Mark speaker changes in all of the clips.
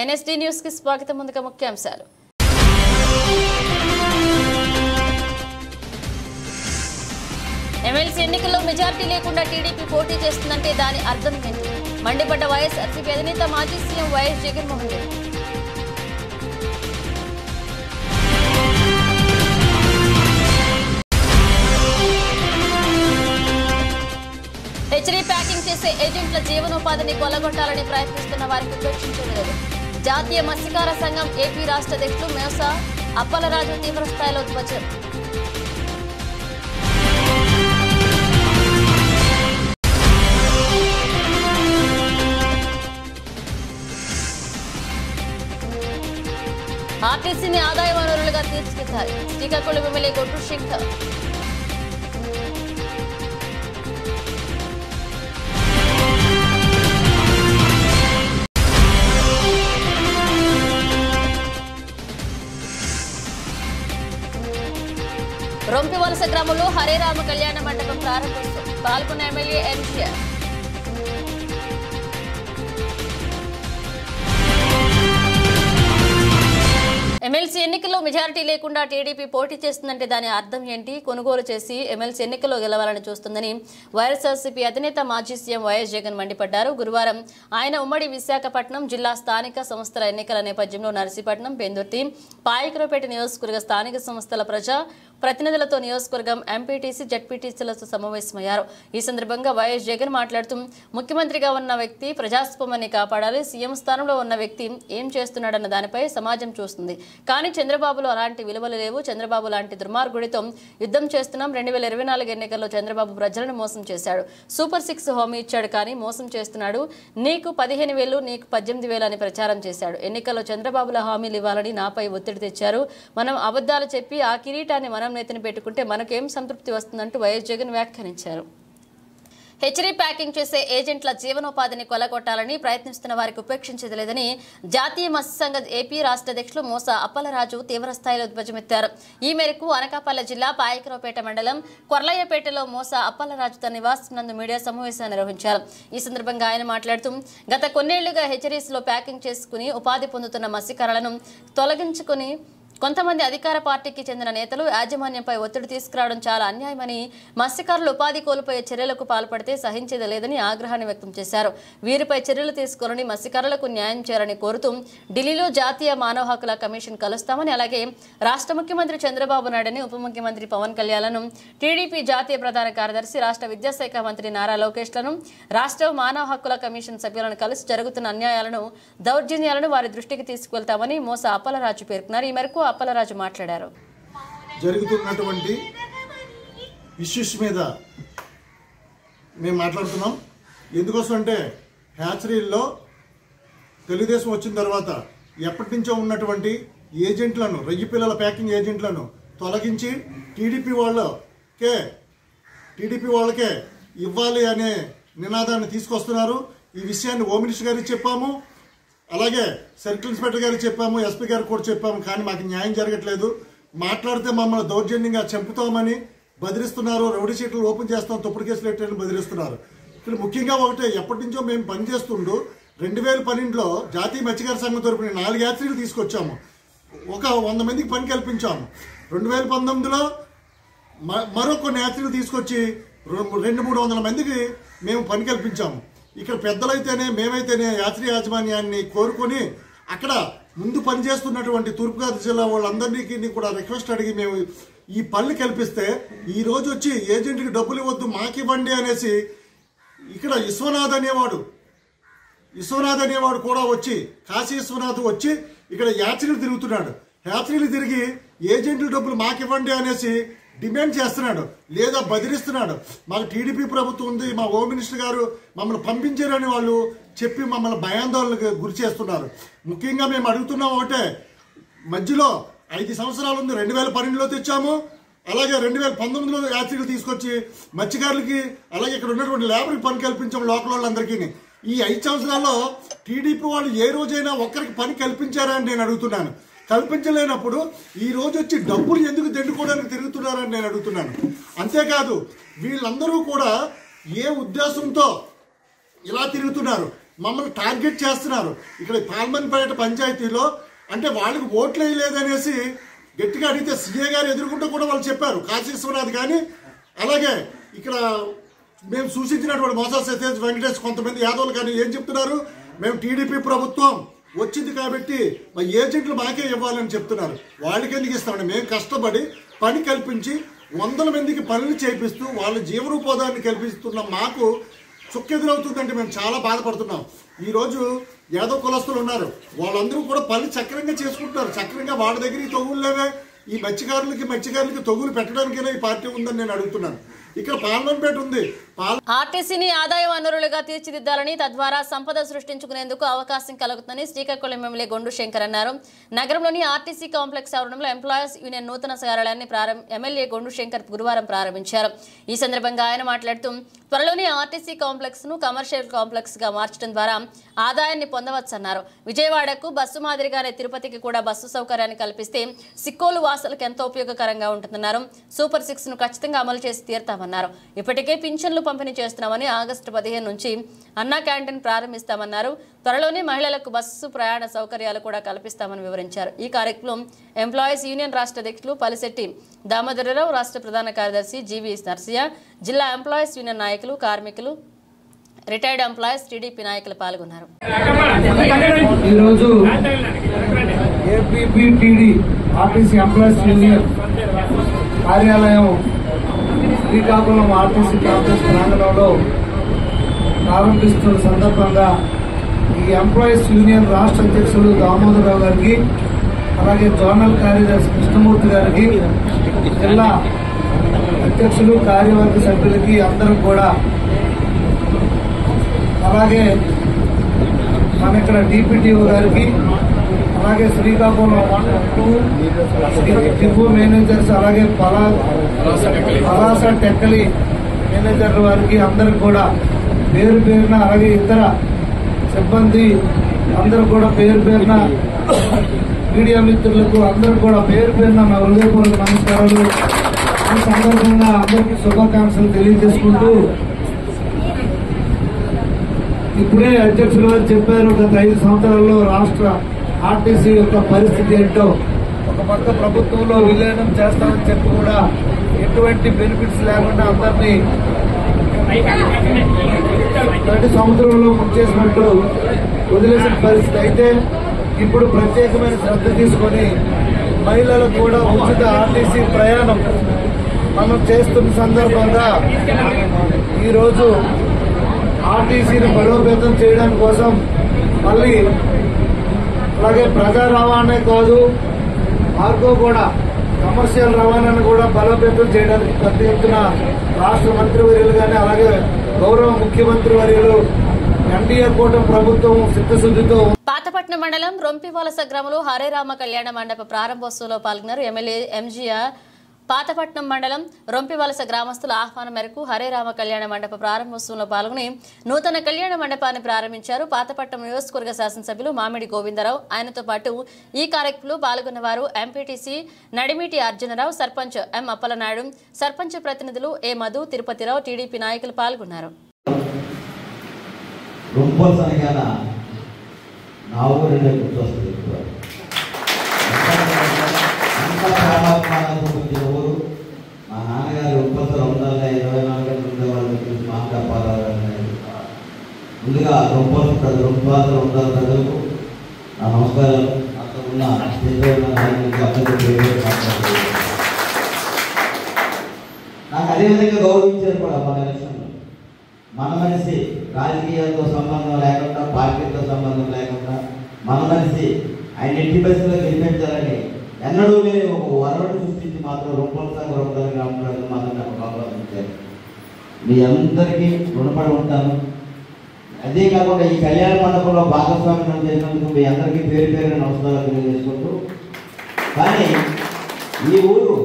Speaker 1: NSD news కి స్వాగతం. ముందుగా ముఖ్యాంశాలు. ఎమ్మెల్సీ ఎన్నికల్లో మెజారిటీ లేకుండా టీడీపీ పోటీ చేస్తుందంటే దాని అర్థం ఏంటి? మండిపడ్డ వైఎస్ఆర్సీపీ అధినేత మాజీ CM YS Jaganmohan Reddy. Hatchery packing చేసే ఏజెంట్ల జీవనోపాధిని కొల్లగొట్టాలని ప్రయత్నిస్తున్న వారికి ఉపేక్షించలేదు. జాతీయ మత్స్యకార సంఘం ఏపీ రాష్ట్ర అధ్యక్షులు మోసా అప్పలరాజు తీవ్రస్థాయిలో ధ్వజం. ఆర్టీసీని ఆదాయ వనరులుగా తీర్చిదిద్దాలి. శ్రీకాకుళం ఎమ్మెల్యే గొట్టు శంకర్. రొంపివలస గ్రామంలో హరేరామ కళ్యాణ మండపం ప్రారంభోత్సవం. పాల్గొన్న ఎమ్మెల్యే ఎన్టీఆర్. ఎమ్మెల్సీ ఎన్నికల్లో మెజారిటీ లేకుండా టీడీపీ పోటీ చేస్తుందంటే దాని అర్థం ఏంటి? కొనుగోలు చేసి ఎమ్మెల్సీ ఎన్నికల్లో గెలవాలని చూస్తుందని వైఎస్ఆర్సీపీ అధినేత మాజీ సీఎం వైఎస్ జగన్ మండిపడ్డారు. గురువారం ఆయన ఉమ్మడి విశాఖపట్నం జిల్లా స్థానిక సంస్థల ఎన్నికల నేపథ్యంలో నర్సీపట్నం, పెందుర్తి, పాయకరావుపేట నియోజకవర్గ స్థానిక సంస్థల ప్రతినిధులతో నియోజకవర్గం ఎంపీటీసీ, జడ్పీటీసీలతో సమావేశమయ్యారు. ఈ సందర్భంగా వైఎస్ జగన్ మాట్లాడుతూ, ముఖ్యమంత్రిగా ఉన్న వ్యక్తి ప్రజాస్వామ్యాన్ని కాపాడాలి. సీఎం స్థానంలో ఉన్న వ్యక్తి ఏం చేస్తున్నాడన్న దానిపై సమాజం చూస్తుంది. కానీ చంద్రబాబులో అలాంటి విలువలు లేవు. చంద్రబాబు లాంటి దుర్మార్గుడితో యుద్ధం చేస్తున్నాం. 2024 ఎన్నికల్లో చంద్రబాబు ప్రజలను మోసం చేశాడు. సూపర్ 6 హామీ ఇచ్చాడు, కానీ మోసం చేస్తున్నాడు. నీకు 15,000, నీకు 18,000 అని ప్రచారం చేశాడు. ఎన్నికల్లో చంద్రబాబుల హామీలు ఇవ్వాలని నాపై ఒత్తిడి తెచ్చారు. మనం అబద్ధాలు చెప్పి ఆ కిరీటాన్ని మనం నెత్తిన పెట్టుకుంటే మనకేం సంతృప్తి వస్తుందంటూ వైఎస్ జగన్ వ్యాఖ్యానించారు. హెచ్చరీ ప్యాకింగ్ చేసే ఏజెంట్ల జీవనోపాధిని కొల్లగొట్టాలని ప్రయత్నిస్తున్న వారికి ఉపేక్షించేది లేదని జాతీయ మత్స్య సంఘ ఏపీ రాష్ట్ర అధ్యక్షులు మోసా అప్పలరాజు తీవ్రస్థాయిలో ధ్వజమెత్తారు. ఈ మేరకు అనకాపల్లి జిల్లా పాయకరావుపేట మండలం కొర్లయ్యపేటలో మోసా అప్పలరాజు తన నివాసం నందు మీడియా సమావేశాన్ని నిర్వహించారు. ఈ సందర్భంగా ఆయన మాట్లాడుతూ, గత కొన్నేళ్లుగా హెచ్చరీస్లో ప్యాకింగ్ చేసుకుని ఉపాధి పొందుతున్న మత్స్యకారులను తొలగించుకుని కొంతమంది అధికార పార్టీకి చెందిన నేతలు యాజమాన్యంపై ఒత్తిడి తీసుకురావడం చాలా అన్యాయమని, మత్స్యకారులు ఉపాధి కోల్పోయే చర్యలకు పాల్పడితే సహించేది లేదని ఆగ్రహాన్ని వ్యక్తం చేశారు. వీరిపై చర్యలు తీసుకుని మత్స్యకారులకు న్యాయం చేయాలని కోరుతూ ఢిల్లీలో జాతీయ మానవ హక్కుల కమిషన్ కలుస్తామని, అలాగే రాష్ట్ర ముఖ్యమంత్రి చంద్రబాబు నాయుడుని, ఉప ముఖ్యమంత్రి పవన్ కళ్యాణ్లను, టీడీపీ జాతీయ ప్రధాన కార్యదర్శి, రాష్ట్ర విద్యాశాఖ మంత్రి నారా లోకేష్లను, రాష్ట్ర మానవ హక్కుల కమిషన్ సభ్యులను కలిసి జరుగుతున్న అన్యాయాలను, దౌర్జన్యాలను వారి దృష్టికి తీసుకువెళ్తామని మోసా అప్పలరాజు పేర్కొన్నారు. ఈ మేరకు అప్పలరాజు మాట్లాడారు.
Speaker 2: జరుగుతున్నటువంటి ఇష్యూస్ మీద మేము మాట్లాడుతున్నాం. ఎందుకోసం అంటే హ్యాచరీల్లో తెలుగుదేశం వచ్చిన తర్వాత ఎప్పటి నుంచో ఉన్నటువంటి ఏజెంట్లను, రొయ్యి పిల్లల ప్యాకింగ్ ఏజెంట్లను తొలగించి టీడీపీ వాళ్ళకే ఇవ్వాలి అనే నినాదాన్ని తీసుకొస్తున్నారు. ఈ విషయాన్ని హోమ్ మినిస్టర్ గారికి చెప్పాము, అలాగే సర్కిల్ ఇన్స్పెక్టర్ గారికి చెప్పాము, ఎస్పీ గారికి కూడా చెప్పాము. కానీ మాకు న్యాయం జరగట్లేదు. మాట్లాడితే మమ్మల్ని దౌర్జన్యంగా చంపుతామని బెదిరిస్తున్నారు. రౌడీ షీట్లు ఓపెన్ చేస్తాం, తప్పుడు కేసులు పెట్టారని బెదిరిస్తున్నారు. ఇక్కడ ముఖ్యంగా ఒకటే, ఎప్పటి నుంచో మేము పనిచేస్తుంటూ 2012లో జాతీయ మత్స్యకార సంఘం తరపున 4 యాత్రీలు తీసుకొచ్చాము. ఒక 100 మందికి పని కల్పించాము. 2019లో మరో కొన్ని యాత్రీలు తీసుకొచ్చి 200-300 మందికి మేము పని కల్పించాము. ఇక్కడ పెద్దలైతేనే, మేమైతేనే యాత్రీ యాజమాన్యాన్ని కోరుకొని అక్కడ ముందు పనిచేస్తున్నటువంటి తూర్పుగోదావరి జిల్లా వాళ్ళందరినీ కూడా రిక్వెస్ట్ అడిగి మేము ఈ పనులు కల్పిస్తే, ఈ రోజు వచ్చి ఏజెంట్కి డబ్బులు ఇవ్వద్దు మాకివ్వండి అనేసి ఇక్కడ విశ్వనాథ్ అనేవాడు కూడా వచ్చి, కాశీ విశ్వనాథ్ వచ్చి ఇక్కడ యాత్రీలు తిరుగుతున్నాడు. యాత్రీలు తిరిగి ఏజెంట్ల డబ్బులు మాకివ్వండి అనేసి డిమాండ్ చేస్తున్నాడు, లేదా బెదిరిస్తున్నాడు. మాకు టీడీపీ ప్రభుత్వం ఉంది, మా హోమ్ మినిస్టర్ గారు మమ్మల్ని పంపించారని వాళ్ళు చెప్పి మమ్మల్ని భయాందోళనకు గురి చేస్తున్నారు. ముఖ్యంగా మేము అడుగుతున్నాం ఒకటే, మధ్యలో 5 సంవత్సరాలు ఉంది. 2012లో తెచ్చాము, అలాగే 2019లో యాత్రికులు తీసుకొచ్చి మత్స్యకారులకి, అలాగే ఇక్కడ ఉన్నటువంటి లేబర్కి పని కల్పించాము లోకల్ వాళ్ళందరికీ. ఈ 5 సంవత్సరాల్లో టీడీపీ వాళ్ళు ఏ రోజైనా ఒక్కరికి పని కల్పించారా అని నేను అడుగుతున్నాను. కల్పించలేనప్పుడు ఈ రోజు వచ్చి డబ్బులు ఎందుకు దండుకోవడానికి తిరుగుతున్నారని నేను అడుగుతున్నాను. అంతేకాదు వీళ్ళందరూ కూడా ఏ ఉద్దేశంతో ఇలా తిరుగుతున్నారు? మమ్మల్ని టార్గెట్ చేస్తున్నారు. ఇక్కడ పాల్మన్పేట పంచాయతీలో అంటే వాళ్ళకి ఓట్లు వేయలేదనేసి గట్టిగా అడిగితే సీఏ గారు ఎదుర్కొంటూ కూడా వాళ్ళు చెప్పారు. కాశీ విశ్వనాథ్ కానీ అలాగే ఇక్కడ మేము సూచించినటువంటి మోసా సతీష్ వెంకటేష్ కొంతమంది యాదవులు కానీ ఏం చెప్తున్నారు, మేము టీడీపీ ప్రభుత్వం వచ్చింది కాబట్టి మా ఏజెంట్లు మాకే ఇవ్వాలని చెప్తున్నారు. వాళ్ళకి ఎందుకు ఇస్తామండి? మేము కష్టపడి పని కల్పించి 100 మందికి పనులు చేపిస్తూ వాళ్ళ జీవనోపాధాన్ని కల్పిస్తున్న మాకు చుక్కెదురవుతుందంటే మేము చాలా బాధపడుతున్నాం. ఈరోజు యాదవ్ కులస్తులు ఉన్నారు, వాళ్ళందరూ కూడా పనులు చక్రంగా చేసుకుంటున్నారు. చక్రంగా వాళ్ళ దగ్గర ఈ తొగులు లేవే, ఈ మత్స్యకారులకి తొగులు పెట్టడానికైనా ఈ పార్టీ ఉందని నేను అడుగుతున్నాను. ఇక్కడ పాల్మన్పేట ఉంది.
Speaker 1: ఆర్టీసీని ఆదాయ వనరులుగా తీర్చిదిద్దాలని, తద్వారా సంపద సృష్టించుకునేందుకు అవకాశం కలుగుతుందని శ్రీకాకుళం ఎమ్మెల్యే గొండు శంకర్ అన్నారు. నగరంలోని ఆర్టీసీ కాంప్లెక్స్ ఆవరణంలో ఎంప్లాయీస్ యూనియన్ నూతన కార్యాలయాన్ని ఎమ్మెల్యే గొండు శంకర్ గురువారం ప్రారంభించారు. ఈ సందర్భంగా ఆయన మాట్లాడుతూ త్వరలోనే ఆర్టీసీ కాంప్లెక్స్ ను కమర్షియల్ కాంప్లెక్స్ గా మార్చడం ద్వారా ఆదాయాన్ని పొందవచ్చన్నారు. విజయవాడకు బస్సు మాదిరిగానే తిరుపతికి కూడా బస్సు సౌకర్యాన్ని కల్పిస్తే సిక్కోలు వాసులకు ఎంతో ఉపయోగకరంగా ఉంటుందన్నారు. సూపర్ 6 ను ఖచ్చితంగా అమలు చేసి తీరుతామన్నారు. ఇప్పటికే పింఛన్లు పంపిణీ చేస్తున్నామని, ఆగస్టు 15 నుంచి అన్నా క్యాంటీన్ ప్రారంభిస్తామన్నారు. త్వరలోనే మహిళలకు బస్సు ప్రయాణ సౌకర్యాలు కూడా కల్పిస్తామని వివరించారు. ఈ కార్యక్రమం ఎంప్లాయీస్ యూనియన్ రాష్ట్ర అధ్యక్షులు పలిశెట్టి దామోదరరావు, రాష్ట్ర ప్రధాన కార్యదర్శి జీవి నర్సయ్య, జిల్లా ఎంప్లాయీస్ యూనియన్ నాయకులు, కార్మికులు, రిటైర్డ్ ఎంప్లాయీస్, టీడీపీ నాయకులు పాల్గొన్నారు.
Speaker 3: ఈరోజు ఏపీపీటీడీ ఆర్టీసీ ఎంప్లాయీస్ యూనియన్ కార్యాలయం శ్రీకాకుళం ఆర్టీసీ కాంప్లెక్స్ ప్రాంగణంలో ప్రారంభిస్తున్న సందర్భంగా ఈ ఎంప్లాయీస్ యూనియన్ రాష్ట్ర అధ్యక్షులు దామోదరరావు గారికి, అలాగే జోనల్ కార్యదర్శి కృష్ణమూర్తి గారికి, జిల్లా అధ్యక్షులు, కార్యవర్గ సభ్యులకి అందరూ కూడా, అలాగే మన ఇక్కడ డిపిటిఓ గారికి, అలాగే శ్రీకాకుళం 1, 2 డిపో మేనేజర్స్, అలాగే పలాస టెక్కలి మేనేజర్ల వారికి అందరికి కూడా పేరు పేరున, అలాగే ఇతర సిబ్బంది అందరూ కూడా పేరు పేరున, మీడియా మిత్రులకు అందరూ కూడా పేరు పేరున నా హృదయపూర్వక నమస్కారాలు. ఈ సందర్భంగా అందరికీ శుభాకాంక్షలు తెలియజేసుకుంటూ, ఇప్పుడే అధ్యక్షులు గారు చెప్పారు, గత 5 సంవత్సరాల్లో రాష్ట్ర ఆర్టీసీ యొక్క పరిస్థితి ఏంటో. ఒక పక్క ప్రభుత్వంలో విలీనం చేస్తామని చెప్పి కూడా ఎటువంటి బెనిఫిట్స్ లేకుండా అందరినీ ప్రతి సంవత్సరంలో ముంచేసినట్టు వదిలేసిన పరిస్థితి. అయితే ఇప్పుడు ప్రత్యేకమైన శ్రద్ధ తీసుకొని మహిళలకు కూడా ఉచిత ఆర్టీసీ ప్రయాణం మనం చేస్తున్న సందర్భంగా ఈరోజు ఆర్టీసీని బలోపేతం చేయడం కోసం మళ్ళీ, అలాగే ప్రజా రవాణా కాదు, మార్గో కూడా కమర్షియల్ రవాణాను కూడా బలోపేతం చేయడానికి పెద్ద ఎత్తున రాష్ట్ర మంత్రివర్యులు కానీ, అలాగే గౌరవ ముఖ్యమంత్రి వర్యులు ఎన్డీఏ కూటమి ప్రభుత్వం చిత్తశుద్ధితో.
Speaker 1: పాతపట్నం మండలం రొంపివలస గ్రామంలో హరే రామ కళ్యాణ మండప ప్రారంభోత్సవంలో పాల్గొన్నారు ఎమ్మెల్యే ఎంజీఆర్. పాతపట్నం మండలం రొంపివలస గ్రామస్తుల ఆహ్వానం మేరకు హరే రామ కళ్యాణ మండప ప్రారంభోత్సవంలో పాల్గొని నూతన కళ్యాణ మండపాన్ని ప్రారంభించారు. పాతపట్నం నియోజకవర్గ శాసనసభ్యులు మామిడి గోవిందరావు, ఆయనతో పాటు ఈ కార్యక్రమంలో పాల్గొన్న వారు ఎంపీటీసీ నడిమిటి అర్జునరావు, సర్పంచ్ ఎం అప్పలనాయుడు, సర్పంచ్ ప్రతినిధులు ఏ మధు, తిరుపతిరావు, టీడీపీ నాయకులు పాల్గొన్నారు.
Speaker 4: ఊరు మా నాన్నగారు ఉప్పసలు ఉండాలి 24 గంటలు ఉండేవాళ్ళు గురించి మాట్లాడాలి. ముందుగా రొంపాసలు ఉండాలి ప్రజలకు నా నమస్కారాలు. అక్కడ ఉన్న నాకు అదేవిధంగా గౌరవించారు కూడా మన ఎలక్షన్లో. మన మనిషి రాజకీయాలతో సంబంధం లేకుండా, పార్టీతో సంబంధం లేకుండా మన మనిషి ఆయన ఎట్టి బస్సులో గెలిపించాలని ఎన్నడూ లేని ఒక వరవడు సృష్టించి మాత్రం రూపాయలు గ్రామాలను మాత్రం నాకు గౌరవించారు. మీ అందరికీ రుణపడి ఉంటాను. అదే కాకుండా ఈ కళ్యాణ మండపంలో భాగస్వామ్యం చేసినందుకు మీ అందరికీ పేరు పేరు నమస్కారాలు తెలియజేసుకుంటూ, కానీ ఈ ఊరు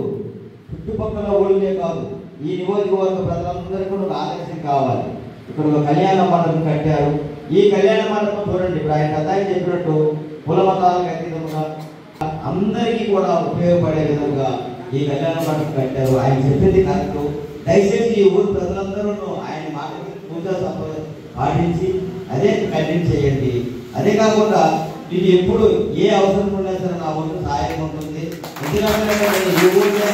Speaker 4: చుట్టుపక్కల ఊళ్ళే కాదు, ఈ నియోజకవర్గ ప్రజలందరికీ కూడా ఆదర్శం కావాలి. ఇక్కడ ఒక కళ్యాణ మండపం కట్టారు. ఈ కళ్యాణ మండపం చూడండి, ఇప్పుడు ఆయన కథ చెప్పినట్టు కుల మతాలకు అతీతంగా అందరికీ కూడా ఉపయోగపడే విధంగా ఈ కళ్యాణ మండపం కట్టారు. ఆయన చెప్పింది కరెక్ట్. దయచేసి ఈ ఊరు ప్రజలందరూ ఆయన మాట పూజా పాటించి అదే కంటిన్యూ చేయండి. అదే కాకుండా మీకు ఎప్పుడు ఏ అవసరం ఉన్నా సరే నా ఊరు సహాయం ఉంటుంది. ఎందుకంటే ఈ ఊరినే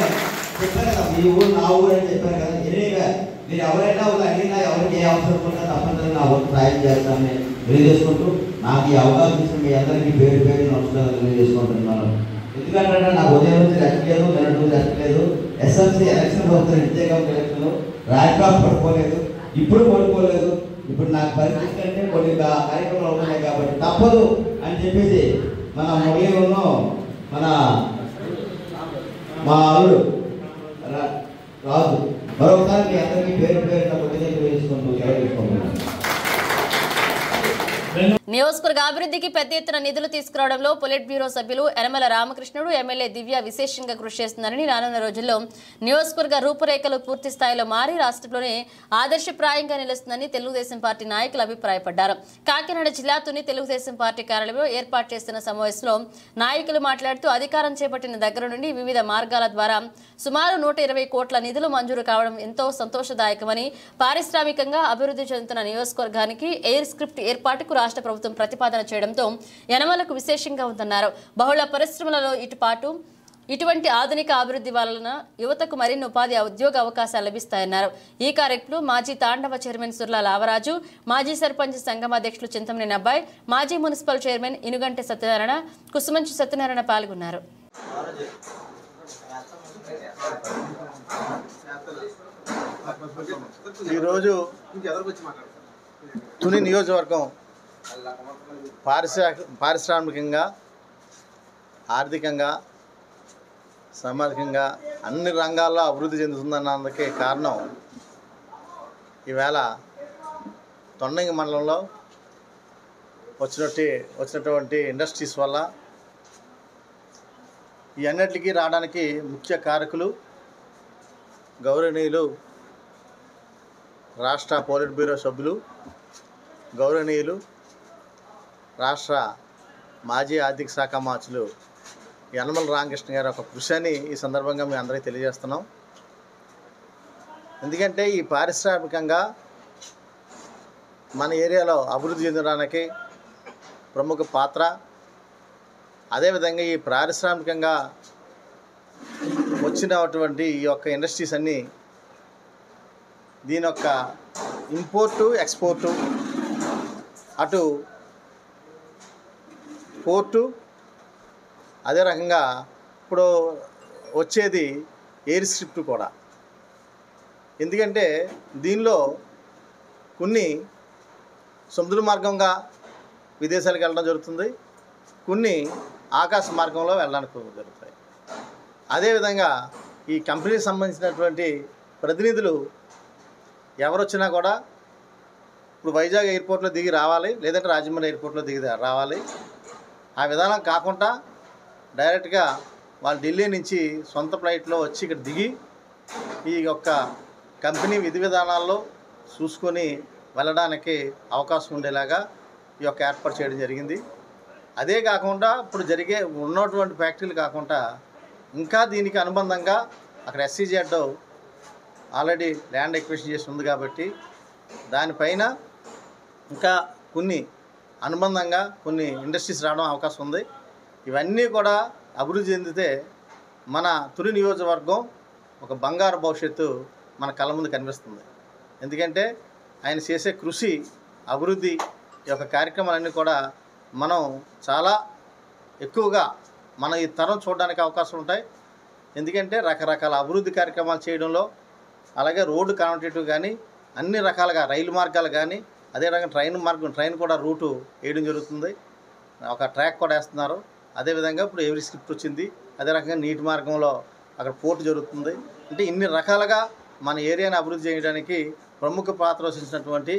Speaker 4: చెప్పాను కదా, మీ ఊరు నా ఊరు అని చెప్పాను కదా. ఎనీగా మీరు ఎవరైనా అడిగినా ఎవరికి ఏ అవసరం ఉన్నా తప్పనిసరిగా నా ఊరు సహాయం చేస్తామని తెలియజేసుకుంటూ నాకు ఈ అవకాశం ఇచ్చిన మీ అందరికీ పేరు పేరు నమస్కారాలు తెలియజేసుకుంటున్నాను. ఎందుకంటే నాకు ఉదయం నుంచి రెస్ట్ లేదు, నిన్నటి నుంచి రెస్ట్ లేదు. ఎస్ఎంసీ ఎలక్షన్ వస్తున్న ఇంతేకాలం ఎలక్షన్లో ర్యాక్ఆఫ్ పడుకోలేదు, ఇప్పుడు పడుకోలేదు. ఇప్పుడు నాకు పరిస్థితి అంటే కొన్ని కార్యక్రమాలు ఉన్నాయి కాబట్టి తప్పదు అని చెప్పేసి మన మురళీలో మా అల్లుడు రాజు మరొకసారి మీ అందరికీ పేరు పేరున కొద్దిగా వేసుకుంటూ సెలవుకుంటున్నాను.
Speaker 1: నియోజకవర్గ అభివృద్ధికి పెద్ద ఎత్తున నిధులు తీసుకురావడంలో పొలిట్ బ్యూరో సభ్యులు యనమల రామకృష్ణుడు, ఎమ్మెల్యే దివ్య విశేషంగా కృషి చేస్తున్నారని, రానున్న రోజుల్లో నియోజకవర్గ రూపురేఖలు పూర్తి స్థాయిలో మారి రాష్ట్రంలోనే ఆదర్శప్రాయంగా నిలుస్తుందని తెలుగుదేశం పార్టీ నాయకులు అభిప్రాయపడ్డారు. కాకినాడ జిల్లా తుని తెలుగుదేశం పార్టీ కార్యాలయంలో ఏర్పాటు చేస్తున్న సమావేశంలో నాయకులు మాట్లాడుతూ అధికారం చేపట్టిన దగ్గర నుండి వివిధ మార్గాల ద్వారా సుమారు 120 కోట్ల నిధులు మంజూరు కావడం ఎంతో సంతోషదాయకమని, పారిశ్రామికంగా అభివృద్ధి చెందుతున్న నియోజకవర్గానికి ఎయిర్ స్క్రిప్ట్ ఏర్పాటుకు రాష్ట్ర ప్రభుత్వం ప్రతిపాదన చేయడంతో యనమలకు విశేషంగా ఉందన్నారు. బహుళ పరిశ్రమలలో ఇటువంటి ఆధునిక అభివృద్ధి వలన యువతకు మరిన్ని ఉపాధి ఉద్యోగ అవకాశాలు లభిస్తాయన్నారు. ఈ కార్యక్రమంలో మాజీ తాండవ చైర్మన్ సుర్ల లావరాజు, మాజీ సర్పంచ్ సంఘం అధ్యక్షులు చింతమనేని అబ్బాయి, మాజీ మున్సిపల్ చైర్మన్ ఇనుగంటి సత్యనారాయణ, కుసుమంచి సత్యనారాయణ పాల్గొన్నారు.
Speaker 5: ఈరోజు తుని నియోజకవర్గం పారిశ్రామికంగా, ఆర్థికంగా, సామాజికంగా అన్ని రంగాల్లో అభివృద్ధి చెందుతుందన్నందుకే కారణం ఈవేళ తొండంగి మండలంలో వచ్చినటువంటి ఇండస్ట్రీస్ వల్ల ఈ అన్నిటికీ రావడానికి ముఖ్య కారకులు గౌరవనీయులు రాష్ట్ర పోలిట్ బ్యూరో సభ్యులు, గౌరవనీయులు రాష్ట్ర మాజీ ఆర్థిక శాఖ మంత్రులు యనమల రామకృష్ణ గారి ఒక కృషి అని ఈ సందర్భంగా మీ అందరికీ తెలియజేస్తున్నాం. ఎందుకంటే ఈ పారిశ్రామికంగా మన ఏరియాలో అభివృద్ధి చెందడానికి ప్రముఖ పాత్ర, అదేవిధంగా ఈ పారిశ్రామికంగా వచ్చినటువంటి ఈ యొక్క ఇండస్ట్రీస్ అన్నీ దీని యొక్క ఇంపోర్టు, ఎక్స్పోర్టు, అటు పోర్టు, అదే రకంగా ఇప్పుడు వచ్చేది ఎయిర్ స్క్రిప్ట్ కూడా. ఎందుకంటే దీనిలో కొన్ని సముద్ర మార్గంగా విదేశాలకు వెళ్ళడం జరుగుతుంది, కొన్ని ఆకాశ మార్గంలో వెళ్ళడానికి జరుగుతాయి. అదేవిధంగా ఈ కంపెనీకి సంబంధించినటువంటి ప్రతినిధులు ఎవరు వచ్చినా కూడా ఇప్పుడు వైజాగ్ ఎయిర్పోర్ట్లో దిగి రావాలి, లేదంటే రాజమండ్రి ఎయిర్పోర్ట్లో దిగి రావాలి. ఆ విధానం కాకుండా డైరెక్ట్గా వాళ్ళు ఢిల్లీ నుంచి సొంత ఫ్లైట్లో వచ్చి ఇక్కడ దిగి ఈ యొక్క కంపెనీ విధి విధానాల్లో చూసుకొని వెళ్ళడానికి అవకాశం ఉండేలాగా ఈ యొక్క ఏర్పాటు చేయడం జరిగింది. అదే కాకుండా ఇప్పుడు ఉన్నటువంటి ఫ్యాక్టరీలు కాకుండా ఇంకా దీనికి అనుబంధంగా అక్కడ SEZ ఆల్రెడీ ల్యాండ్ ఎక్విజిషన్ చేసి ఉంది కాబట్టి దానిపైన ఇంకా కొన్ని అనుబంధంగా కొన్ని ఇండస్ట్రీస్ రావడం అవకాశం ఉంది. ఇవన్నీ కూడా అభివృద్ధి చెందితే మన తుని నియోజకవర్గం ఒక బంగారు భవిష్యత్తు మన కళ్ళ ముందు కనిపిస్తుంది. ఎందుకంటే ఆయన చేసే కృషి, అభివృద్ధి యొక్క కార్యక్రమాలన్నీ కూడా మనం చాలా ఎక్కువగా మన ఈ తరం చూడడానికి అవకాశం ఉంటాయి. ఎందుకంటే రకరకాల అభివృద్ధి కార్యక్రమాలు చేయడంలో, అలాగే రోడ్డు కనెక్టివిటీ కానీ అన్ని రకాలుగా రైలు మార్గాలు కానీ, అదే రకంగా ట్రైన్ కూడా రూటు వేయడం జరుగుతుంది. ఒక ట్రాక్ కూడా వేస్తున్నారు. అదేవిధంగా ఇప్పుడు ఎయిర్ స్క్రిప్ట్ వచ్చింది. అదే రకంగా నీటి మార్గంలో అక్కడ పోర్టు జరుగుతుంది. అంటే ఇన్ని రకాలుగా మన ఏరియాని అభివృద్ధి చేయడానికి ప్రముఖ పాత్ర వహించినటువంటి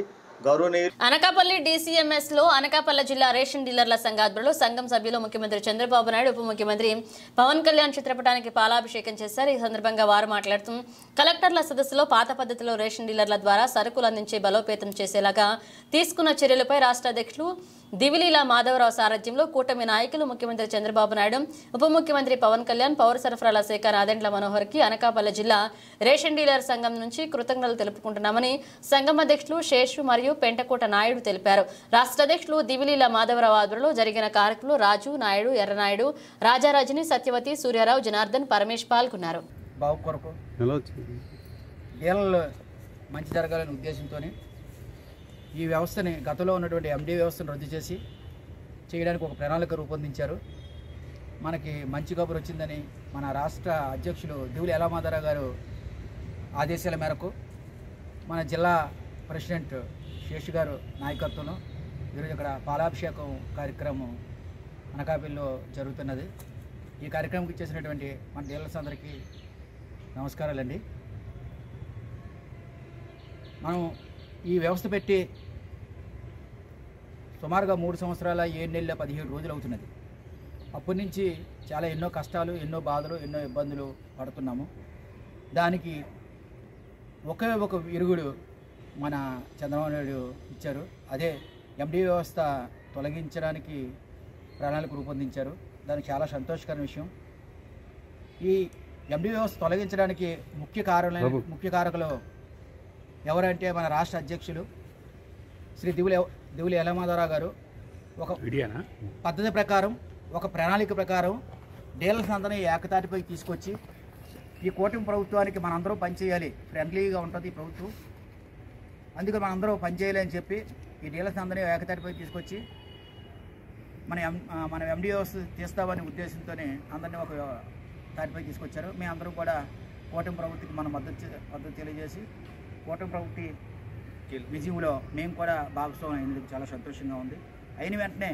Speaker 5: గౌరవనీయులు
Speaker 1: అనకాపల్లి DCMS లో అనకాపల్లి జిల్లా రేషన్ డీలర్ల సంఘ ఆధ్వర్యంలో సంఘం సభ్యులు ముఖ్యమంత్రి చంద్రబాబు నాయుడు, ఉప ముఖ్యమంత్రి పవన్ కళ్యాణ్ చిత్రపటానికి పాలాభిషేకం చేశారు. ఈ సందర్భంగా వారు మాట్లాడుతూ కలెక్టర్ల సదస్సులో పాత పద్ధతిలో రేషన్ డీలర్ల ద్వారా సరుకులు అందించే బలోపేతం చేసేలాగా తీసుకున్న చర్యలపై రాష్ట్ర అధ్యక్షులు దివిలీల మాధవరావు సారథ్యంలో కూటమి నాయకులు ముఖ్యమంత్రి చంద్రబాబు నాయుడు, ఉప ముఖ్యమంత్రి పవన్ కళ్యాణ్, పౌర సరఫరాల శాఖ నాదెండ్ల మనోహర్కి అనకాపల్లి జిల్లా రేషన్ డీలర్ సంఘం నుంచి కృతజ్ఞతలు తెలుపుకుంటున్నామని సంఘం అధ్యక్షులు శేషు మరియు పెంటకోట నాయుడు తెలిపారు. రాష్ట్ర అధ్యక్షులు దివిలీల మాధవరావు ఆధ్వర్యంలో జరిగిన కార్యక్రమంలో రాజు నాయుడు, ఎర్రనాయుడు, రాజారాజుని, సత్యవతి, సూర్యారావు, జనార్దన్, పరమేష్ పాల్గొన్నారు.
Speaker 6: బాబు కొరకు డీలర్లు మంచి జరగాలనే ఉద్దేశంతో ఈ వ్యవస్థని గతంలో ఉన్నటువంటి ఎండీ వ్యవస్థను రద్దు చేసి చేయడానికి ఒక ప్రణాళిక రూపొందించారు. మనకి మంచి కబురు వచ్చిందని మన రాష్ట్ర అధ్యక్షులు దివిలి ఎలమాధవరావు గారు ఆదేశాల మేరకు మన జిల్లా ప్రెసిడెంట్ శేషు గారు నాయకత్వంలో ఈరోజు ఇక్కడ పాలాభిషేకం కార్యక్రమం అనకాపల్లిలో జరుగుతున్నది. ఈ కార్యక్రమంకి ఇచ్చేసినటువంటి మన డీలర్స్ అందరికీ నమస్కారాలండి. మనం ఈ వ్యవస్థ పెట్టి సుమారుగా 3 సంవత్సరాల 7 నెలల 17 రోజులు అవుతున్నది. అప్పటి నుంచి చాలా ఎన్నో కష్టాలు, ఎన్నో బాధలు, ఎన్నో ఇబ్బందులు పడుతున్నాము. దానికి ఒకే ఒక విరుగుడు మన చంద్రబాబు నాయుడు ఇచ్చారు. అదే ఎండీ వ్యవస్థ తొలగించడానికి ప్రణాళిక రూపొందించారు. దానికి చాలా సంతోషకరమైన విషయం. ఈ ఎండీ వ్యవస్థ తొలగించడానికి ముఖ్య కారకులు ఎవరంటే మన రాష్ట్ర అధ్యక్షులు శ్రీ దివిలి ఎలమాధవరావు గారు ఒక పద్ధతి ప్రకారం, ఒక ప్రణాళిక ప్రకారం డీలర్స్ అందరినీ ఏకతాటిపై తీసుకొచ్చి ఈ కూటమి ప్రభుత్వానికి మనందరూ పనిచేయాలి, ఫ్రెండ్లీగా ఉంటుంది ఈ ప్రభుత్వం, అందుకని మనందరూ పనిచేయాలి అని చెప్పి ఈ డీలర్స్ అందరినీ ఏకతాటిపై తీసుకొచ్చి మన ఎండీ వ్యవస్థ తీస్తామనే ఉద్దేశంతోనే అందరినీ ఒక తాటిపై తీసుకొచ్చారు. మేము అందరూ కూడా కూటమి ప్రభుత్వకి మన మద్దతు తెలియజేసి కూటమి ప్రభుత్వ విజయంలో మేము కూడా భాగస్వామ్యం అయినందుకు చాలా సంతోషంగా ఉంది. అయిన వెంటనే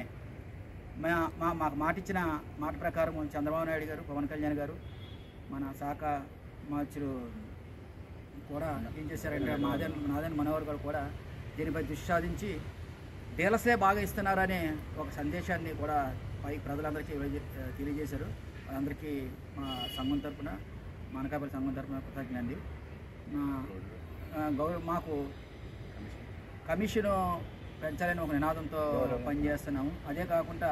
Speaker 6: మాకు మాటిచ్చిన మాట ప్రకారం చంద్రబాబు నాయుడు గారు, పవన్ కళ్యాణ్ గారు, మన శాఖ మార్చులు కూడా ఏం చేశారంటే నాదెండ్ల మనోహర్ గారు కూడా దీనిపై దృష్టి సాధించి డీలర్సే బాగా ఇస్తున్నారనే ఒక సందేశాన్ని కూడా పై ప్రజలందరికీ తెలియజేశారు. వాళ్ళందరికీ మా సంఘం తరఫున, మా అనకాపల్లి సంఘం తరఫున కృతజ్ఞత అండి. మాకు కమిషను పెంచాలని ఒక నినాదంతో పనిచేస్తున్నాము. అదే కాకుండా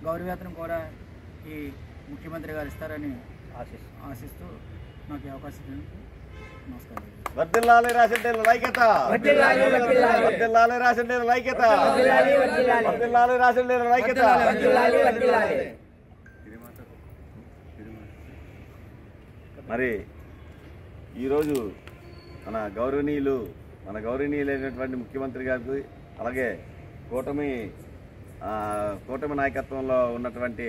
Speaker 6: గౌరవవేతనం కూడా ఈ ముఖ్యమంత్రి గారు ఇస్తారని ఆశిస్తూ నాకు ఈ అవకాశం నమస్కారం.
Speaker 5: వర్ధిల్లాలి రేషన్ డీలర్ల ఐక్యత, వర్ధిల్లాలి రేషన్ డీలర్ల ఐక్యత, వర్ధిల్లాలి రేషన్ డీలర్ల ఐక్యత. మరి ఈరోజు మన గౌరవనీయులైనటువంటి ముఖ్యమంత్రి గారికి, అలాగే కూటమి నాయకత్వంలో ఉన్నటువంటి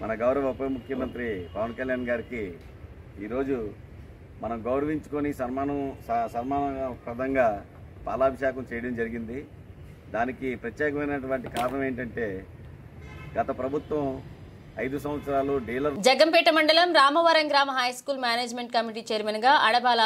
Speaker 5: మన గౌరవ ఉప ముఖ్యమంత్రి పవన్ కళ్యాణ్ గారికి ఈరోజు మనం గౌరవించుకొని సన్మానప్రదంగా పాలాభిషేకం చేయడం జరిగింది. దానికి ప్రత్యేకమైనటువంటి కారణం ఏంటంటే గత ప్రభుత్వం 5 సంవత్సరాలు డీలర్.
Speaker 1: జగ్గంపేట మండలం రామవరం గ్రామ హైస్కూల్ మేనేజ్మెంట్ కమిటీ చైర్మన్ గా అడబాల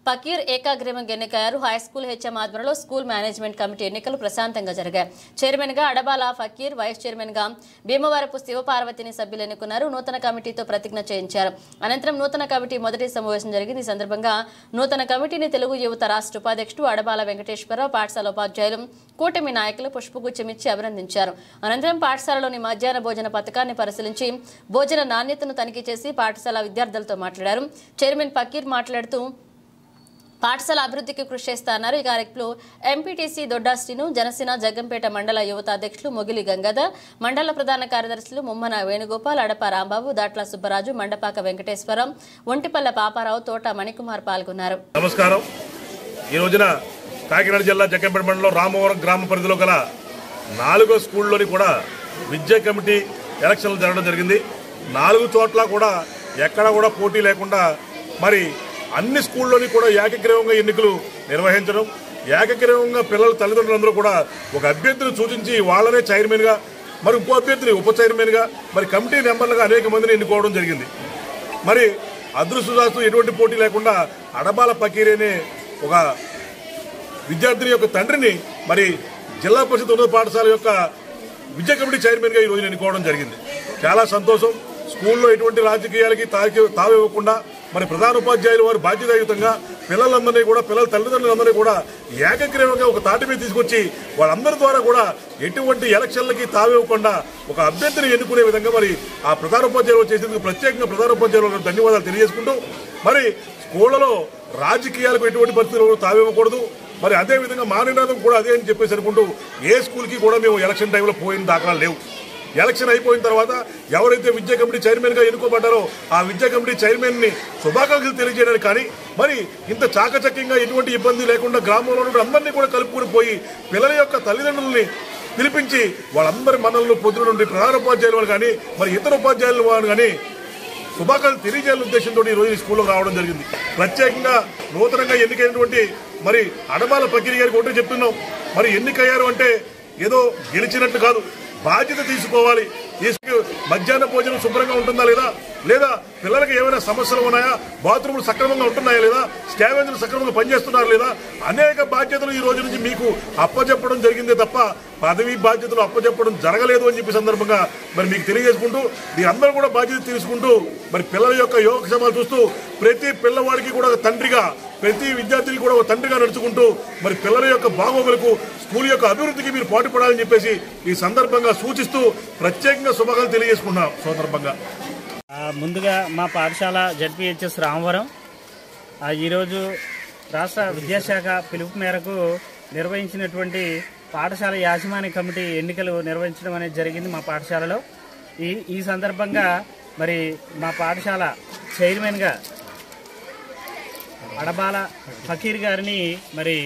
Speaker 1: ఫకీర్ ఏకాగ్రీవంగా ఎన్నికయ్యారు. హైస్కూల్ హెచ్ఎం ఆధ్వర్యంలో స్కూల్ మేనేజ్మెంట్ కమిటీ ఎన్నికలు ప్రశాంతంగా జరిగాయి. చైర్మన్ గా అడబాల ఫకీర్, వైస్ చైర్మన్ గా భీమవరపు శివపార్వతిని సభ్యులు ఎన్నుకున్నారు. నూతన కమిటీతో ప్రతిజ్ఞ చేయించారు. అనంతరం నూతన కమిటీ మొదటి సమావేశం జరిగింది. ఈ సందర్భంగా నూతన కమిటీని తెలుగు యువత రాష్ట్ర ఉపాధ్యక్షుడు అడబాల వెంకటేశ్వరరావు, పాఠశాల ఉపాధ్యాయులు, కూటమి నాయకులు పుష్పగుచ్చమిచ్చి అభినందించారు. అనంతరం పాఠశాలలోని మధ్యాహ్న భోజన పథకాన్ని పరిశీలించి భోజన నాణ్యతను తనిఖీ చేసి పాఠశాల విద్యార్థులతో మాట్లాడారు. చైర్మన్ ఫకీర్ మాట్లాడుతూ పాఠశాల అభివృద్ధికి కృషి చేస్తారన్నారు. ఈ కార్యక్రమంలో ఎంపీటీసీ దొడ్డా శ్రీను, జనసేన జగ్గంపేట మండల యువత అధ్యక్షులు మొగిలి గంగాధర్, మండల ప్రధాన కార్యదర్శులు ముమ్మన వేణుగోపాల్, అడప రాంబాబు, దాట్ల సుబ్బరాజు, మండపాక వెంకటేశ్వరం, ఒంటిపల్ల పాపారావు, తోట మణికుమార్ పాల్గొన్నారు.
Speaker 7: నమస్కారం. ఈ రోజున కాకినాడ జిల్లా జగ్గంపేట మండలం రామవరం గ్రామ పరిధిలో గల 4 స్కూల్లోని కూడా విద్యా కమిటీ ఎలక్షన్లు జరగడం జరిగింది. 4 చోట్ల కూడా ఎక్కడ కూడా పోటీ లేకుండా మరి అన్ని స్కూల్లోని కూడా ఏకగ్రీవంగా ఎన్నికలు నిర్వహించడం, ఏకగ్రీవంగా పిల్లల తల్లిదండ్రులందరూ కూడా ఒక అభ్యర్థిని సూచించి వాళ్ళనే చైర్మన్గా, మరి ఇంకో అభ్యర్థిని ఉప చైర్మన్గా, మరి కమిటీ మెంబర్లుగా అనేక మందిని ఎన్నుకోవడం జరిగింది. మరి అదృష్టశాస్తు ఎటువంటి పోటీ లేకుండా అడబాల ఫకీర్ అనే ఒక విద్యార్థిని యొక్క తండ్రిని మరి జిల్లా పరిషత్ ఉన్నత పాఠశాల యొక్క విద్యా కమిటీ చైర్మన్గా ఈరోజు ఎన్నుకోవడం జరిగింది. చాలా సంతోషం. స్కూల్లో ఎటువంటి రాజకీయాలకి తావివ్వకుండా మరి ప్రధాన ఉపాధ్యాయులు వారు బాధ్యతాయుతంగా పిల్లలందరినీ కూడా పిల్లల తల్లిదండ్రులందరినీ కూడా ఏకగ్రీవంగా ఒక తాటి మీద తీసుకొచ్చి వాళ్ళందరి ద్వారా కూడా ఎటువంటి ఎలక్షన్లకి తావివ్వకుండా ఒక అభ్యర్థిని ఎన్నుకునే విధంగా మరి ఆ ప్రధాన ఉపాధ్యాయులు చేసేందుకు ప్రత్యేకంగా ప్రధాన ఉపాధ్యాయులకు ధన్యవాదాలు తెలియజేసుకుంటూ మరి స్కూళ్లలో రాజకీయాలకు ఎటువంటి పరిస్థితుల్లో తావివ్వకూడదు. మరి అదేవిధంగా మా నినాదం కూడా అదే అని చెప్పేసి అనుకుంటూ ఏ స్కూల్కి కూడా మేము ఎలక్షన్ టైంలో పోయిన దాఖలాలు లేవు. ఎలక్షన్ అయిపోయిన తర్వాత ఎవరైతే విద్యా కమిటీ చైర్మన్గా ఎన్నుకోబడ్డారో ఆ విద్యా కమిటీ చైర్మన్ని శుభాకాంక్షలు తెలియజేయడానికి కానీ మరి ఇంత చాకచక్యంగా ఎటువంటి ఇబ్బంది లేకుండా గ్రామంలో ఉన్న అందరినీ కూడా కలుపుకొని పోయి పిల్లల యొక్క తల్లిదండ్రులని పిలిపించి వాళ్ళందరి మనల్ని పొద్దున నుండి ప్రధాన ఉపాధ్యాయులు వాళ్ళు కానీ మరి ఇతర ఉపాధ్యాయులు వాళ్ళు కానీ శుభాకాంక్షలు తెలియజేయాలనే ఉద్దేశంతో ఈ రోజు ఈ స్కూల్లోకి రావడం జరిగింది. ప్రత్యేకంగా నూతనంగా ఎన్నికైనటువంటి మరి అడమాల పకిరి గారికి ఒకటే చెప్తున్నాం, మరి ఎన్నికయ్యారు అంటే ఏదో గెలిచినట్టు కాదు, బాధ్యత తీసుకోవాలి. ఈ మధ్యాహ్న భోజనం శుభ్రంగా ఉంటుందా లేదా పిల్లలకి ఏమైనా సమస్యలు ఉన్నాయా, బాత్రూములు సక్రమంగా ఉంటున్నాయా లేదా, స్కావెంజర్లు సక్రమంగా పనిచేస్తున్నారా లేదా, అనేక బాధ్యతలు ఈ రోజు నుంచి మీకు అప్పచెప్పడం జరిగిందే తప్ప పదవి బాధ్యతలు అప్పచెప్పడం జరగలేదు అని చెప్పి సందర్భంగా మరి మీకు తెలియజేసుకుంటూ మీరందరూ కూడా బాధ్యత తీసుకుంటూ మరి పిల్లల యొక్క యోగక్షేమాలు చూస్తూ ప్రతి పిల్లవాడికి కూడా ఒక తండ్రిగా ప్రతి విద్యార్థికి కూడా ఒక తండ్రిగా నడుచుకుంటూ మరి పిల్లల యొక్క బాగోగులకు స్కూల్ యొక్క అభివృద్ధికి మీరు పాటుపడాలని చెప్పేసి ఈ సందర్భంగా సూచిస్తూ ప్రత్యేకంగా శుభాకాంక్షలు తెలియజేసుకున్నాం. సందర్భంగా
Speaker 8: ముందుగా మా పాఠశాల జడ్పీహెచ్ఎస్ రామవరం ఈరోజు రాష్ట్ర విద్యాశాఖ పిలుపు మేరకు నిర్వహించినటువంటి పాఠశాల యాజమాన్య కమిటీ ఎన్నికలు నిర్వహించడం అనేది జరిగింది మా పాఠశాలలో. ఈ సందర్భంగా మరి మా పాఠశాల చైర్మన్గా అడబాల ఫకీర్ గారిని మరి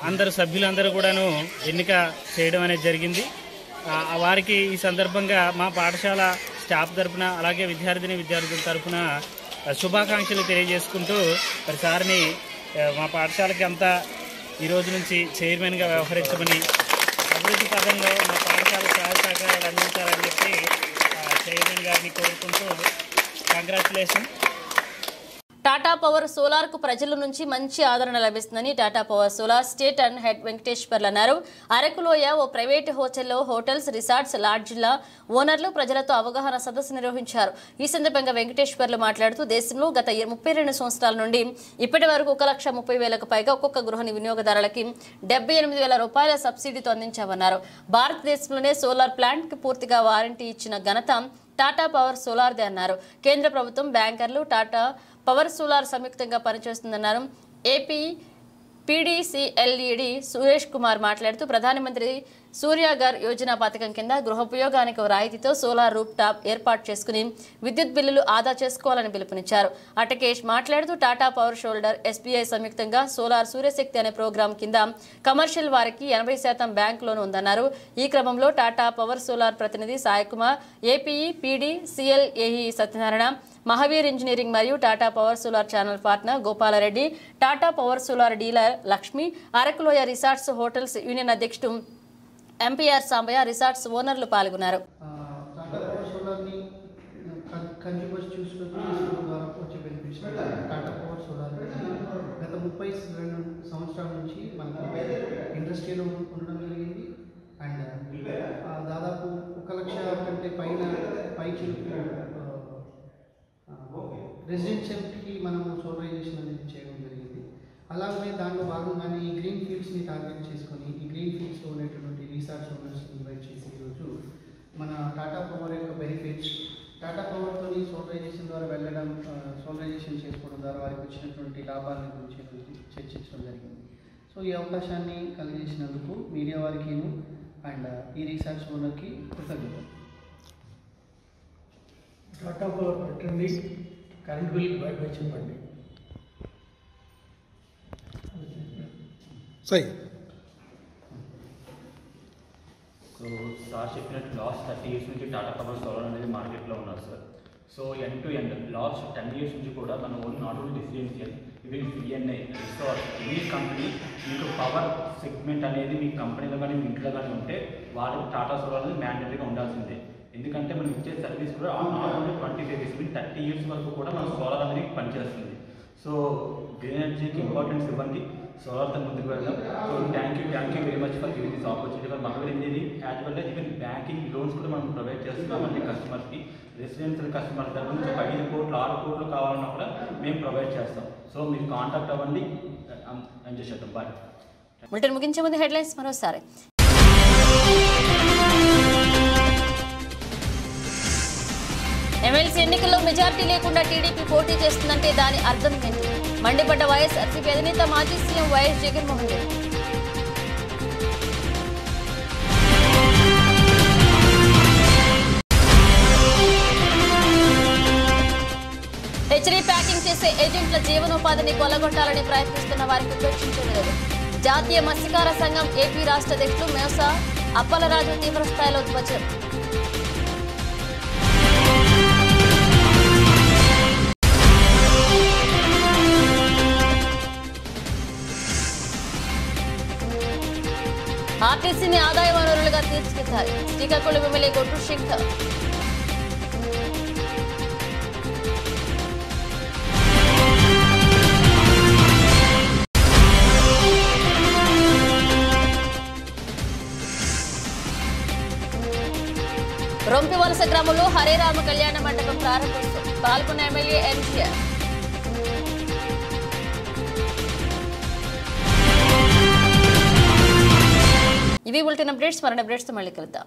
Speaker 8: అందరు సభ్యులందరూ కూడాను ఎన్నిక చేయడం అనేది జరిగింది. వారికి ఈ సందర్భంగా మా పాఠశాల స్టాఫ్ తరఫున అలాగే విద్యార్థుల తరఫున శుభాకాంక్షలు తెలియజేసుకుంటూ మరి సార్ని మా పాఠశాలకి అంతా ఈరోజు నుంచి చైర్మన్గా వ్యవహరించమని అభివృద్ధి పదంలో మా పాఠశాల సహాయ సహకారాలు అందించాలని చెప్పి చైర్మన్ గారిని కోరుకుంటూ కంగ్రాచులేషన్.
Speaker 1: టాటా పవర్ సోలార్ కు ప్రజల నుంచి మంచి ఆదరణ లభిస్తుందని Tata power solar state and head Venkateswarlu అన్నారు. అరకులోయ ఓ ప్రైవేటు హోటల్లో హోటల్స్, రిసార్ట్స్, లాడ్జిల ఓనర్లు ప్రజలతో అవగాహన సదస్సు నిర్వహించారు. ఈ సందర్భంగా వెంకటేశ్వర్లు మాట్లాడుతూ దేశంలో గత 32 సంవత్సరాల నుండి ఇప్పటి వరకు 1,30,000కు పైగా ఒక్కొక్క గృహ వినియోగదారులకి 78,000 రూపాయల సబ్సిడీతో అందించామన్నారు. భారతదేశంలోనే సోలార్ ప్లాంట్ కి పూర్తిగా వారంటీ ఇచ్చిన ఘనత టాటా పవర్ సోలార్దే అన్నారు. కేంద్ర ప్రభుత్వం, బ్యాంకర్లు, టాటా పవర్ సోలార్ సంయుక్తంగా పనిచేస్తుందన్నారు. ఏపీ పీడీసీఎల్ఈడి సురేష్ కుమార్ మాట్లాడుతూ ప్రధానమంత్రి సూర్యాగర్ యోజన పథకం కింద గృహోపయోగానికి రాయితీతో సోలార్ రూప్ టాప్ ఏర్పాటు చేసుకుని విద్యుత్ బిల్లులు ఆదా చేసుకోవాలని పిలుపునిచ్చారు. అటకేష్ మాట్లాడుతూ టాటా పవర్ షోల్డర్, ఎస్బీఐ సంయుక్తంగా సోలార్ సూర్యశక్తి అనే ప్రోగ్రాం కింద కమర్షియల్ వారికి 80% బ్యాంక్ లోన్ ఉందన్నారు. ఈ క్రమంలో టాటా పవర్ సోలార్ ప్రతినిధి సాయి కుమార్, ఏపీఈ పీడీసీఎల్ఏఈ సత్యనారాయణ, మహావీర్ ఇంజనీరింగ్ మరియు Tata power solar channel partner Gopalreddy, Tata power solar dealer Lakshmi, అరకులోయ రిసార్ట్స్ హోటల్స్ యూనియన్ అధ్యక్షుడు ఎంపీఆర్ సాంబయ్య, రిసార్ట్స్ ఓనర్లు పాల్గొన్నారు.
Speaker 3: టాటా పవర్ సోలార్ని కంజ్యూమర్స్ చూసుకుంటూ ద్వారా వచ్చే బెనిఫిట్స్ టాటా పవర్ సోలార్ గత 32 సంవత్సరాల నుంచి మనకి ఇండస్ట్రీలో ఉండడం జరిగింది. అండ్ దాదాపు 1,00,000 కంటే పైకి రెసిడెన్షియల్కి మనము సోలరైజేషన్ అనేది చేయడం జరిగింది. అలాగే దానిలో భాగంగానే ఈ గ్రీన్ ఫీల్డ్స్ని టార్గెట్ చేసుకొని ఈ గ్రీన్ ఫీల్డ్స్లో ఉండేటువంటి రీసార్ట్స్ ఓనర్స్ని ఇన్వైట్ చేసి ఈరోజు మన టాటా పవర్ యొక్క బెనిఫిట్స్, టాటా పవర్తో సోలరైజేషన్ ద్వారా వెళ్ళడం, సోలరైజేషన్ చేసుకోవడం ద్వారా వారికి వచ్చినటువంటి లాభాల గురించి చర్చించడం జరిగింది. సో ఈ అవకాశాన్ని కలిగజేసినందుకు మీడియా వారికిను అండ్ ఈ రీసార్ట్స్ ఓనర్కి కృతజ్ఞతలు.
Speaker 9: టాటా పవర్ పెట్టండి, కరెంట్ బిల్ బయట చెప్పండి.
Speaker 2: సై
Speaker 10: సార్ చెప్పినట్టు లాస్ట్ 30 years నుంచి టాటా పవర్ సోలార్ అనేది మార్కెట్లో ఉన్నారు sir. So end to end last 10 years నుంచి కూడా మన own not only residential, even PNI, resort, any company మీకు పవర్ సెగ్మెంట్ అనేది మీ కంపెనీలో కానీ మీ ఇంట్లో కానీ ఉంటే వాళ్ళకి టాటా సోలార్ అనేది మ్యాండేటరీగా ఉండాల్సిందే. ఎందుకంటే మనం ఇచ్చే సర్వీస్ కూడా నాట్ ఓన్లీ 25 years, 30 years వరకు కూడా మన సోలార్ అనేది పనిచేస్తుంది. సో గ్రీన్ ఎనర్జీకి ఇంపార్టెన్స్ ఇవ్వండి. సోలార్తో ముందుకు వెళ్దాం. So thank you very much for giving this opportunity for Mahavir engineering. As well as even banking loans కూడా మనం ప్రొవైడ్ చేస్తున్నామండి కస్టమర్స్కి. రెసిడెన్షియల్ కస్టమర్స్ దగ్గర నుంచి ఒక 5 కోట్లు 6 కోట్లు కావాలన్నా కూడా మేము ప్రొవైడ్ చేస్తాం. సో మీరు కాంటాక్ట్ అవ్వండి. ఎంజాయ్ చేద్దాం. బాయ్.
Speaker 1: బులెటిన్ ముగించే ముందు హెడ్లైన్స్ మరోసారి. ఎమ్మెల్సీ ఎన్నికల్లో మెజార్టీ లేకుండా టీడీపీ పోటీ చేస్తుందంటే దాని అర్థం ఏంటి? మండిపడ్డ వైఎస్ఆర్సీపీ అధినేత మాజీ CM YS Jaganmohan Reddy. HD packing చేసే ఏజెంట్ల జీవనోపాధిని కొల్లగొట్టాలని ప్రయత్నిస్తున్న వారికి ఉపేక్షించేది లేదు. జాతీయ మత్స్యకార సంఘం ఏపీ రాష్ట్ర అధ్యక్షులు మేసా అప్పలరాజు తీవ్రస్థాయిలో ధ్వజం. ఆర్టీసీని ఆదాయ వనరులుగా తీర్చిదిద్దాలి. శ్రీకాకుళం ఎమ్మెల్యే గొడ్డు శంకర్. రొంపివలస గ్రామంలో హరేరామ కళ్యాణ మండపం ప్రారంభోత్సవం. పాల్గొన్న ఎమ్మెల్యే ఎన్టీఆర్. ఇవి బులెటిన్ అప్డేట్స్. మరిన్ని అప్డేట్స్తో మళ్ళీ కలుద్దాం.